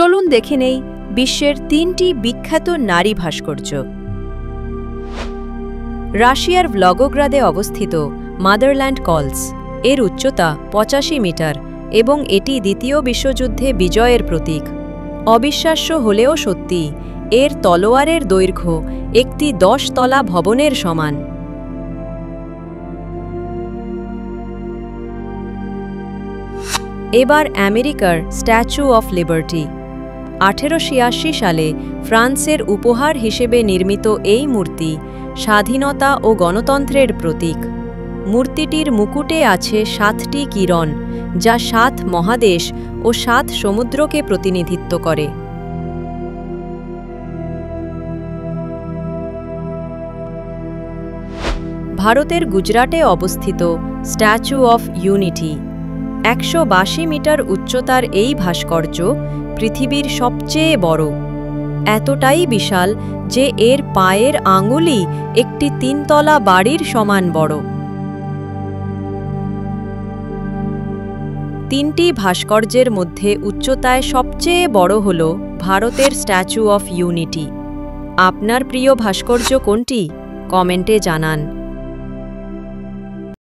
চলুন দেখে নেই বিশ্বের ৩টি বিখ্যাত নারী ভাস্কর্য। রাশিয়ার ভ্লগোগ্রাদে অবস্থিত মাদারল্যান্ড কলস এর উচ্চতা ৮৫ মিটার এবং এটি দ্বিতীয় বিশ্বযুদ্ধে বিজয়ের প্রতীক। অবিশ্বাস্য হলেও সত্যি, এর তলোয়ারের দৈর্ঘ্য একটি ১০ তলা ভবনের সমান। এবার আমেরিকার স্ট্যাচু অফ লিবার্টি। ১৮৮৬ সালে ফ্রান্সের উপহার হিসেবে নির্মিত এই মূর্তি স্বাধীনতা ও গণতন্ত্রের প্রতীক। মূর্তিটির মুকুটে আছে ৭টি কিরণ, যা ৭ মহাদেশ ও ৭ সমুদ্রকে প্রতিনিধিত্ব করে। ভারতের গুজরাটে অবস্থিত স্ট্যাচু অফ ইউনিটি। ১৮২ মিটার উচ্চতার এই ভাস্কর্য পৃথিবীর সবচেয়ে বড়। এতটাই বিশাল যে এর পায়ের আঙুলই একটি ৩ তলা বাড়ির সমান বড়। ৩টি ভাস্কর্যের মধ্যে উচ্চতায় সবচেয়ে বড় হল ভারতের স্ট্যাচু অফ ইউনিটি। আপনার প্রিয় ভাস্কর্য কোনটি? কমেন্টে জানান।